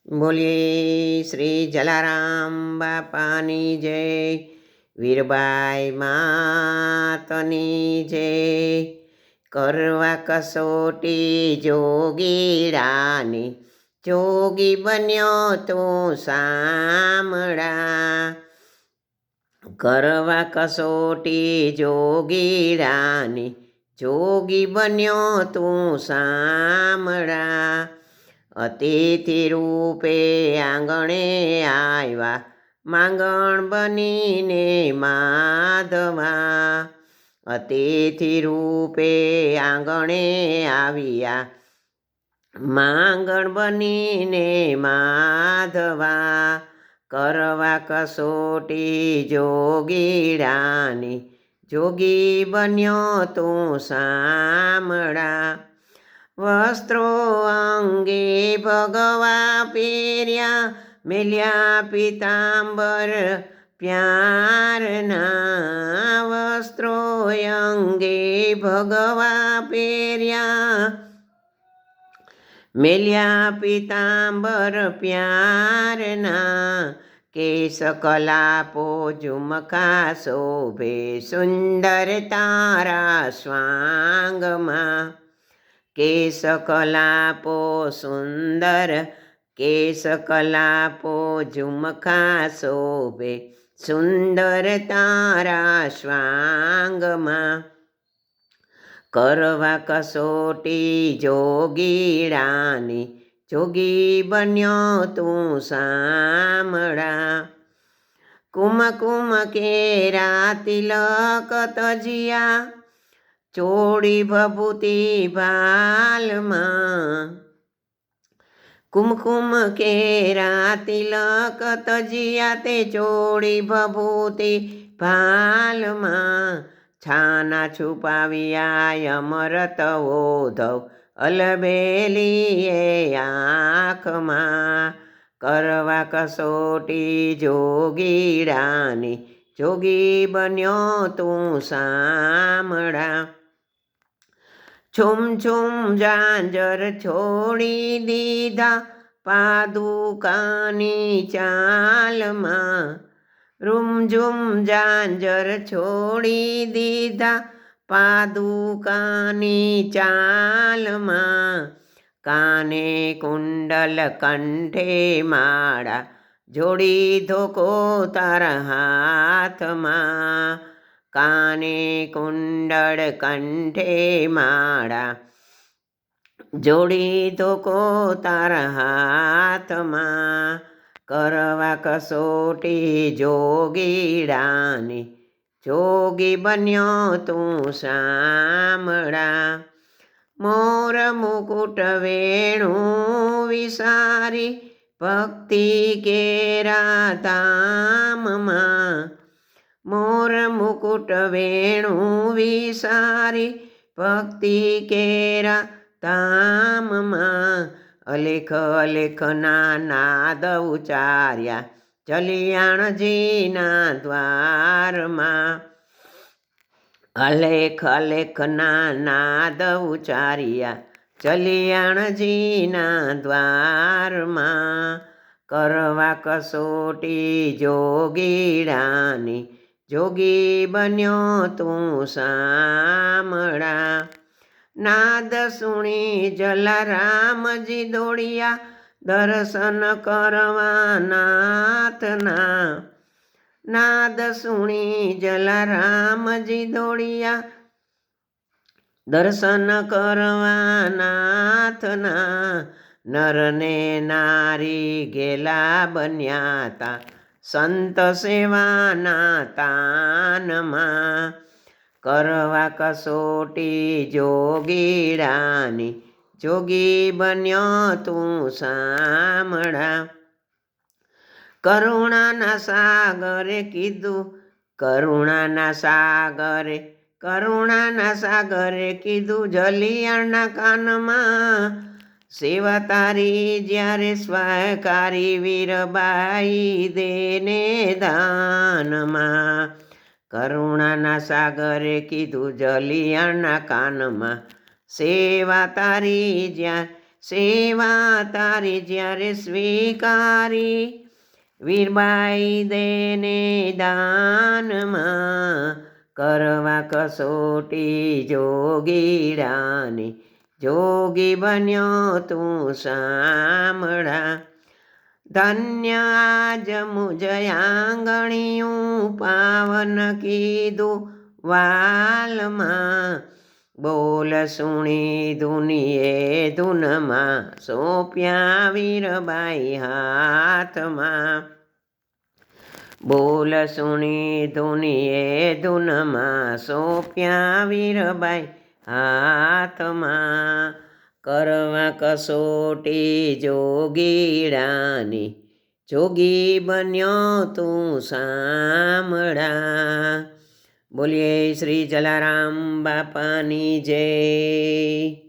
બોલીએ શ્રી જલારામ બાપાની જય, વીરબાઈ માતની જય. કરવા કસોટી જોગીડાની, જોગી બન્યો તું સામળા. કરવા કસોટી જોગીડાની, જોગી બન્યો તું સામળા. અતિથિ રૂપે આંગણે આવ્યા, માંગણ બનીને માધવા. અતિથિ રૂપે આંગણે આવ્યા, માંગણ બનીને માધવા. કરવા કસોટી જોગીડાની, જોગી બન્યો તું સામળા. વસ્ત્રો અંગે ભગવા પહેર્યા, મેલ્યા પીતાંબર પ્યારના. વસ્ત્રો અંગે ભગવા પહેર્યા, મેલ્યા પીતાંબર પ્યારના. કેશ કલાપો ઝુમખા શોભે, સુંદર તારા સ્વાંગમાં. કેશ કલાપો સુંદર, કેશ કલાપો ઝુમખા શોભે, સુંદર તારા સ્વાંગમાં. કરવા કસોટી જોગીડાની, જોગી બન્યો તું સામળા. કુમકુમ કેરા તિલક તજિયા, ચોળી ભભૂતિ ભાલમાં. કુમકુમ કેરા તિલક તજિયા, તે ચોળી ભભૂતિ ભાલમાં. છાના છુપાવ્યા અમરત ઓધવ, અલબેલીએ આંખમાં. કરવા કસોટી જોગીડાની, જોગી બન્યો તું સામળા. છુમ છુમ ઝાંઝર છોડી દીધા, પાદુકાની ચાલમાં. રૂમઝુમ ઝાંઝર છોડી દીધા, પાદુકાની ચાલમાં. કાને કુંડલ કંઠે માળા, જોડી ધોકો તારા હાથમાં. કાને કુંડળ કંઠે માળા, જોડી ધોકો તારા હાથમાં. કરવા કસોટી જોગીડાની, જોગી બન્યો તું સામળા. મોર મુકુટ વેણું વિસારી, ભક્તિ કેરા ધામમાં. મોર મુકુટ વેણું વિસારી, ભક્તિ કેરા ધામમાં. અલેખ અલેખના નાદ ઉચાર્યા, જલિયાણજીના દ્વારમાં. અલેખ અલેખના નાદ ઉચાર્યા, જલિયાણજીના દ્વારમાં. કરવા કસોટી જોગીડાની, જોગી બન્યો તું સામળા. નાદ સુણી જલારામજી દોડ્યા, દર્શન કરવા નાથના. નાદ સુણી જલારામજી દોડ્યા, દર્શન કરવા નાથના. નરને નારી ગેલા બન્યા તા, સંત સેવાના તાનમાં. કરવા કસોટી જોગીડાની, જોગી બન્યો તું સામળા. કરુણાના સાગરે કીધું, કરુણાના સાગરે, કરુણાના સાગરે કીધું જલિયાણના કાનમાં. સેવા તારી જ્યારે સ્વાકારી, વીરબાઈ દેને દાનમાં. કરુણાના સાગરે કીધું જલિયાણના કાનમાં, સેવા તારી જ્યાં સેવા તારી જ્યારે સ્વીકારી, વીરબાઈ દેને દાનમાં, કરવા કસોટી જોગીડાની, જોગી બન્યો તું સાંભળા. ધન્ય આજ મુજ આંગણિયું પાવન કીધું વાલમાં, બોલ સુણી ધુનીએ ધૂનમાં, સોંપ્યા વીરબાઈ હાથમાં. બોલ સુણી ધુનીએ ધૂનમાં, સોંપ્યા વીરબાઈ હાથમાં, કરવા કસોટી જોગીડાની, જોગી બન્યો તું સાંભળા. બોલીએ શ્રી જલારામ બાપાની જય.